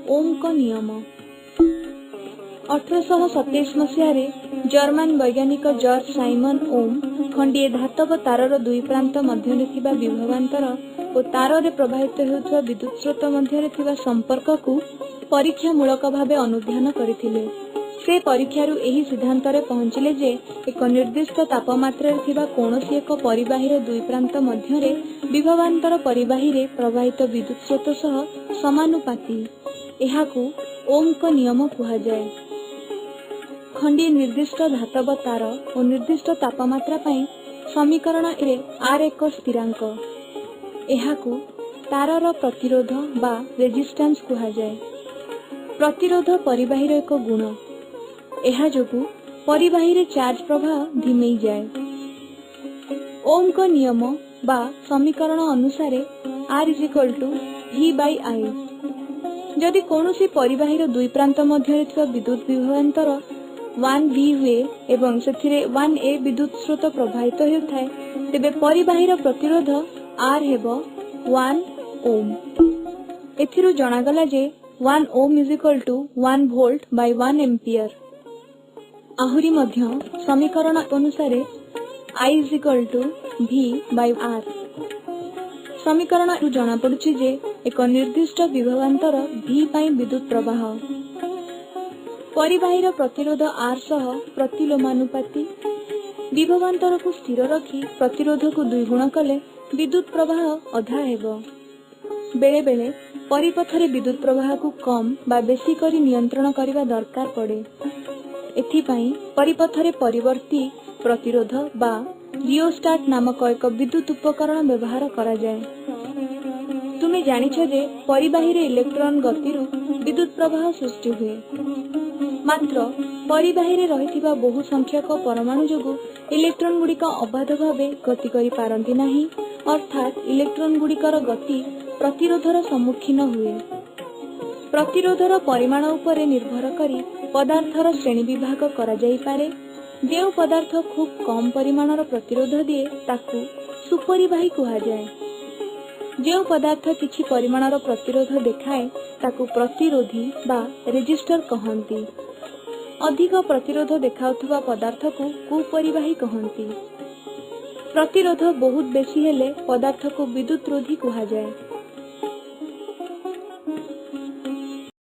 ओम का नियम। 1827 मसीह जर्मन वैज्ञानिक जॉर्ज साइमन ओम खंडीय धातव तारर दुई प्रांत मध्य विभवांतर और तार रे प्रभावित होउथुवा विद्युत स्रोत मध्य संपर्क को परीक्षामूलक भावे अनुध्यान करथिले। से परीक्षारु एही सिद्धांत रे पहुंचिले जे एक निर्दिष्ट तापमात्रा रे थिबा कोनोसी एक परिबाहीर दुई प्रांत मध्य रे विभवांतर परिबाही रे प्रवाहित विद्युत स्रोत सह समानुपाती। एहाकू ओम का नियम कुहा जाय। खंडीय निर्दिष्ट धातव तार और निर्दिष्ट तापमात्रा पई समीकरण रे आर एक स्थिरांक। एहाकू तारर प्रतिरोध बा रेजिस्टेंस कुहा जाय। प्रतिरोध परिबाहीर एक गुण। एहा जोगु परिबाही रे चार्ज प्रवाह धिमेई जाय। ओम का नियम बा समीकरण अनुसारे R V/I। जदि कोनोसी परिबाहीर दुई प्रांत मध्य थिबा विद्युत विभवांतर 1V हुए एवं सेथिरे 1A विद्युत स्रोत प्रवाहित हेउथाय तेबे परिबाहीर प्रतिरोध R हेबो 1 ओम। एथिरु जणागला जे 1 ओम = 1 वोल्ट बाय 1 एम्पियर। आहुरी मध्य समीकरण अनुसारे I V/R। समीकरण रु जणा पडुछि जे एक निर्दिष्ट विभवांतर V पई विद्युत प्रवाह परिबाहीर प्रतिरोध R सह प्रतिलोमानुपाती। विभवांतर को स्थिर रखी प्रतिरोध को दुई गुण कले विद्युत प्रवाह अधा हेबो। बेले बेले परिपथरे विद्युत प्रवाह को कम बा बेसी करी नियंत्रण करबा दरकार पड़े। एथिपाई परिपथरे परिवर्ती प्रतिरोध बा रियोस्टाट नामक एक विद्युत उपकरण व्यवहार करा जाय। तुमे जानिछ जे परिबाहीर इलेक्ट्रॉन गतिरु विद्युत प्रवाह सृष्टि हुए। मात्र परिबाहीर रहिथिबा बहु संख्यक परमाणु जोगु इलेक्ट्रॉन गुड़िक अबाध भावे गति करि पारंती नाही, अर्थात इलेक्ट्रॉन गुड़िकर गति प्रतिरोधर सम्मुखीन हुए। प्रतिरोधर परिमाण उपरे निर्भर करी पदार्थर श्रेणी विभाग करा जाई पारे। जेउ पदार्थ खूब कम परिमाणर प्रतिरोध दिए ताकू सुपरिबाही कुहा जाय। जेउ पदार्थ किछि परिमाणर प्रतिरोध देखाए ताकू प्रतिरोधी बा रेजिस्टर कहंती। अधिक प्रतिरोध देखाउथुवा पदार्थ को कुपरिबाही कहंती। प्रतिरोध बहुत बेसी हेले पदार्थ को विद्युत रोधी कुहा जाय।